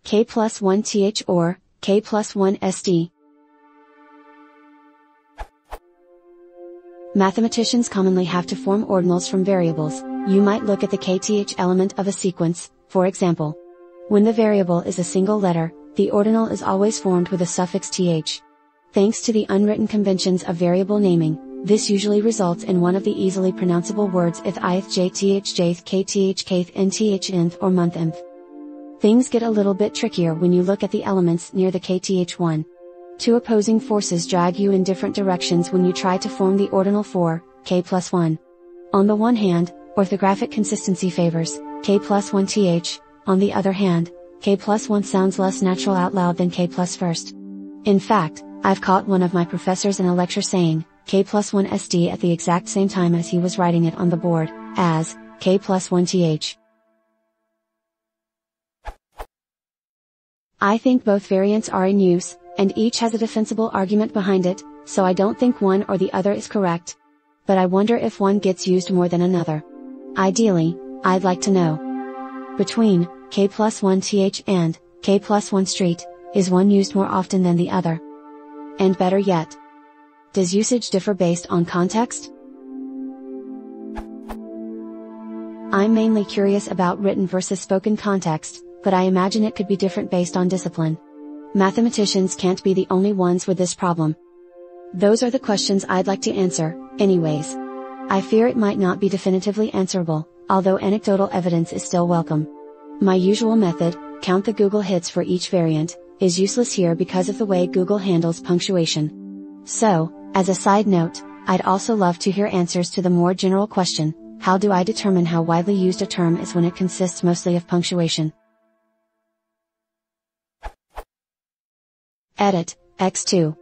k+1 th or k+1 sd. Mathematicians commonly have to form ordinals from variables. You might look at the kth element of a sequence, for example. When the variable is a single letter, the ordinal is always formed with a suffix th. Thanks to the unwritten conventions of variable naming, this usually results in one of the easily pronounceable words ith, ith, jth, jth, kth, kth, nth, nth, or month, nth. Things get a little bit trickier when you look at the elements near the kth one. Two opposing forces drag you in different directions when you try to form the ordinal for k+1. On the one hand, orthographic consistency favors k+1 th, on the other hand, k+1 sounds less natural out loud than k+1. In fact, I've caught one of my professors in a lecture saying k+1 sd at the exact same time as he was writing it on the board, as k+1 th. I think both variants are in use, and each has a defensible argument behind it, so I don't think one or the other is correct. But I wonder if one gets used more than another. Ideally, I'd like to know. Between k+1 th and k+1 street, is one used more often than the other? And better yet, does usage differ based on context? I'm mainly curious about written versus spoken context, but I imagine it could be different based on discipline. Mathematicians can't be the only ones with this problem. Those are the questions I'd like to answer, anyways. I fear it might not be definitively answerable, although anecdotal evidence is still welcome. My usual method, count the Google hits for each variant, is useless here because of the way Google handles punctuation. So, as a side note, I'd also love to hear answers to the more general question, how do I determine how widely used a term is when it consists mostly of punctuation? Edit, x2.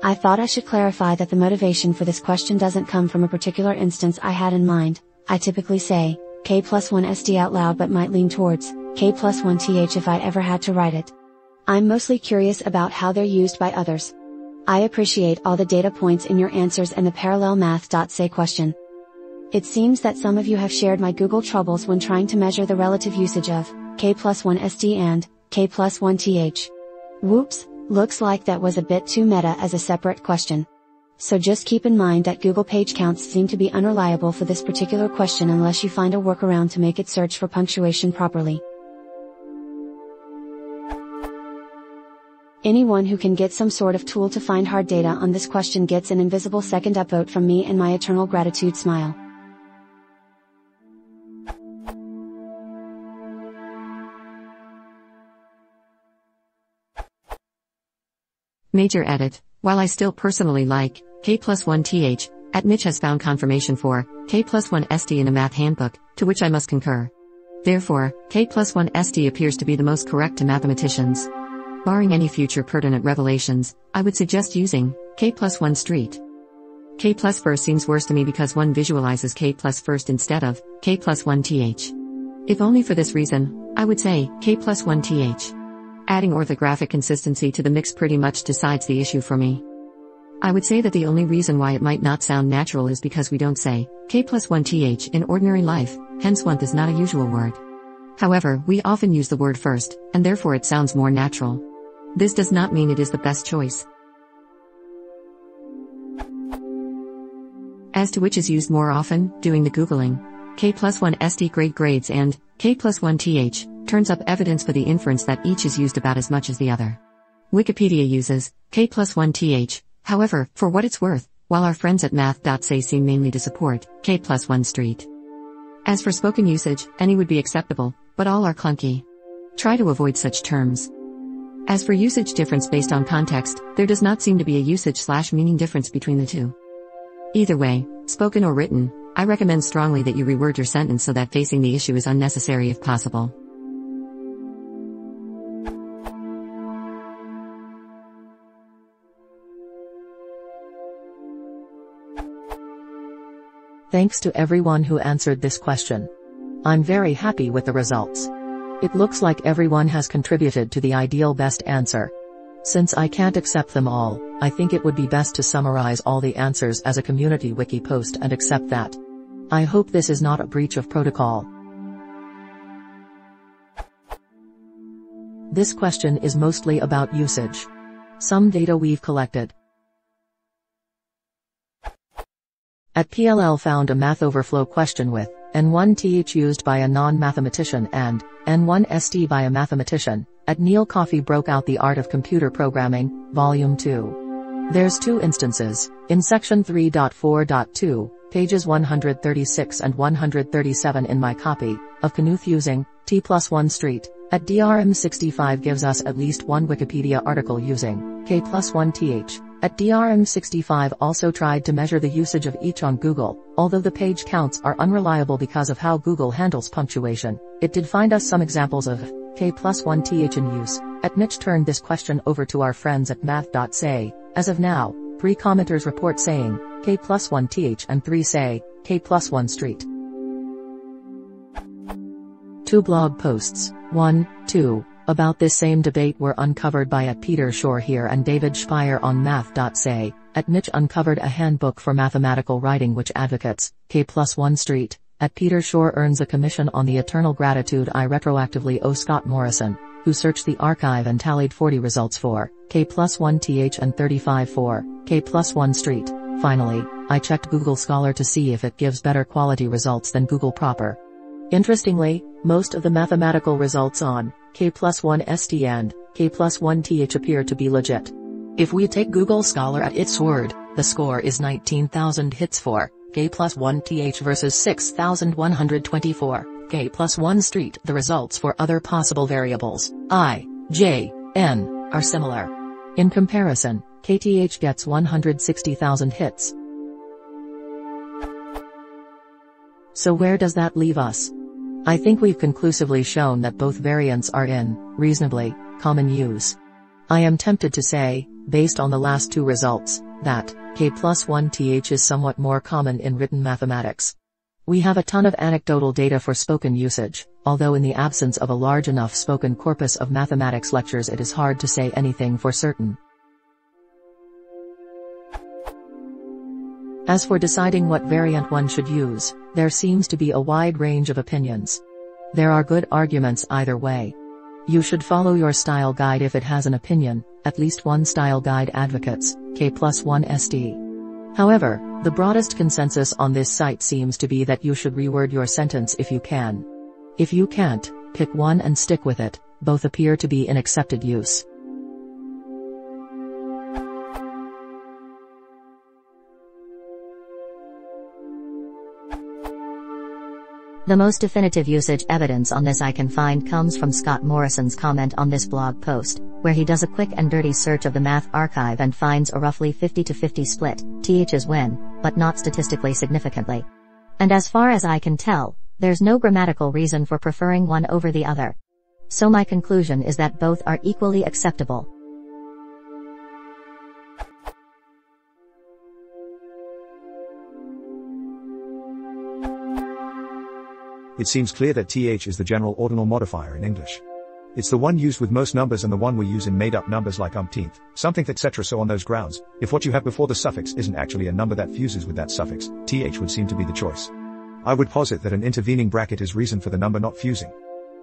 I thought I should clarify that the motivation for this question doesn't come from a particular instance I had in mind. I typically say, k+1 sd out loud but might lean towards, k+1 th if I ever had to write it. I'm mostly curious about how they're used by others. I appreciate all the data points in your answers and the parallel math.say question. It seems that some of you have shared my Google troubles when trying to measure the relative usage of k+1 sd and k+1 th. Whoops, looks like that was a bit too meta as a separate question. So just keep in mind that Google page counts seem to be unreliable for this particular question unless you find a workaround to make it search for punctuation properly. Anyone who can get some sort of tool to find hard data on this question gets an invisible second upvote from me and my eternal gratitude smile. Major edit. While I still personally like k+1 th, Mitch has found confirmation for k+1 sd in a math handbook, to which I must concur. Therefore, k+1 sd appears to be the most correct to mathematicians. Barring any future pertinent revelations, I would suggest using k+1 street. k+1 seems worse to me because one visualizes k+1 instead of k+1 th. If only for this reason, I would say k+1 th. Adding orthographic consistency to the mix pretty much decides the issue for me. I would say that the only reason why it might not sound natural is because we don't say k+1 th in ordinary life, hence one is not a usual word. However, we often use the word first, and therefore it sounds more natural. This does not mean it is the best choice. As to which is used more often, doing the Googling, k+1 sd grades and k+1 th turns up evidence for the inference that each is used about as much as the other. Wikipedia uses k+1 th, however, for what it's worth, while our friends at math.say seem mainly to support k+1 street. As for spoken usage, any would be acceptable, but all are clunky. Try to avoid such terms. As for usage difference based on context, there does not seem to be a usage/meaning difference between the two. Either way, spoken or written, I recommend strongly that you reword your sentence so that facing the issue is unnecessary if possible. Thanks to everyone who answered this question. I'm very happy with the results. It looks like everyone has contributed to the ideal best answer. Since I can't accept them all, I think it would be best to summarize all the answers as a community wiki post and accept that. I hope this is not a breach of protocol. This question is mostly about usage. Some data we've collected. At PLL found a math overflow question with N1th used by a non-mathematician and N1st by a mathematician. At Neil Coffey broke out the art of computer programming, Volume 2. There's 2 instances, in section 3.4.2, pages 136 and 137 in my copy, of Knuth using t+1 street. At DRM65 gives us at least one Wikipedia article using k+1th. At DRM65 also tried to measure the usage of each on Google, although the page counts are unreliable because of how Google handles punctuation. It did find us some examples of k+1th in use. At Mitch turned this question over to our friends at math.say. As of now, 3 commenters report saying k+1th and 3 say k+1 street. 2 blog posts, 1, 2, about this same debate were uncovered by at Peter Shore here and David Speyer on math.say. At Mitch uncovered a handbook for mathematical writing which advocates k+1 street. At Peter Shore earns a commission on the eternal gratitude I retroactively owe Scott Morrison, who searched the archive and tallied 40 results for k+1th and 35 for k+1 street. Finally, I checked Google Scholar to see if it gives better quality results than Google proper. Interestingly, most of the mathematical results on k+1st and k+1th appear to be legit. If we take Google Scholar at its word, the score is 19,000 hits for k+1th versus 6,124 k+1 street. The results for other possible variables, I, j, n, are similar. In comparison, kth gets 160,000 hits. So where does that leave us? I think we've conclusively shown that both variants are in reasonably common use. I am tempted to say, based on the last 2 results, that k+1th is somewhat more common in written mathematics. We have a ton of anecdotal data for spoken usage, although in the absence of a large enough spoken corpus of mathematics lectures it is hard to say anything for certain. As for deciding what variant one should use, there seems to be a wide range of opinions. There are good arguments either way. You should follow your style guide if it has an opinion. At least one style guide advocates k+1st. However, the broadest consensus on this site seems to be that you should reword your sentence if you can. If you can't, pick one and stick with it. Both appear to be in accepted use. The most definitive usage evidence on this I can find comes from Scott Morrison's comment on this blog post, where he does a quick and dirty search of the math archive and finds a roughly 50-50 split. Th's win, but not statistically significantly. And as far as I can tell, there's no grammatical reason for preferring one over the other. So my conclusion is that both are equally acceptable. It seems clear that th is the general ordinal modifier in English. It's the one used with most numbers and the one we use in made-up numbers like umpteenth, something, etc. So on those grounds, if what you have before the suffix isn't actually a number that fuses with that suffix, th would seem to be the choice. I would posit that an intervening bracket is reason for the number not fusing.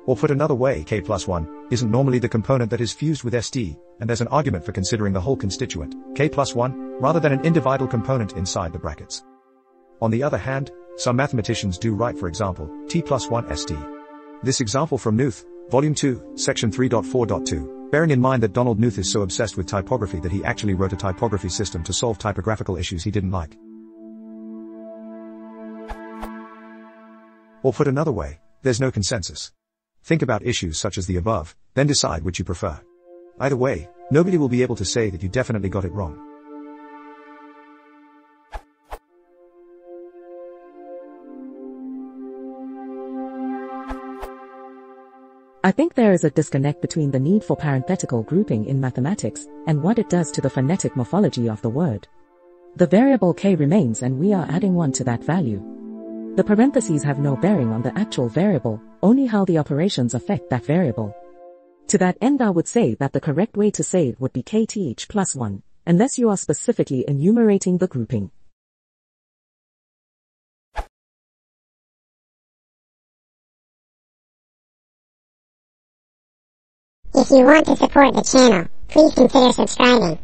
Or put another way, k+1 isn't normally the component that is fused with st, and there's an argument for considering the whole constituent, k+1, rather than an individual component inside the brackets. On the other hand, some mathematicians do write, for example, t+1st. This example from Knuth, Volume 2, Section 3.4.2, bearing in mind that Donald Knuth is so obsessed with typography that he actually wrote a typography system to solve typographical issues he didn't like. Or put another way, there's no consensus. Think about issues such as the above, then decide which you prefer. Either way, nobody will be able to say that you definitely got it wrong. I think there is a disconnect between the need for parenthetical grouping in mathematics and what it does to the phonetic morphology of the word. The variable k remains and we are adding 1 to that value. The parentheses have no bearing on the actual variable, only how the operations affect that variable. To that end, I would say that the correct way to say it would be kth+1, unless you are specifically enumerating the grouping. If you want to support the channel, please consider subscribing.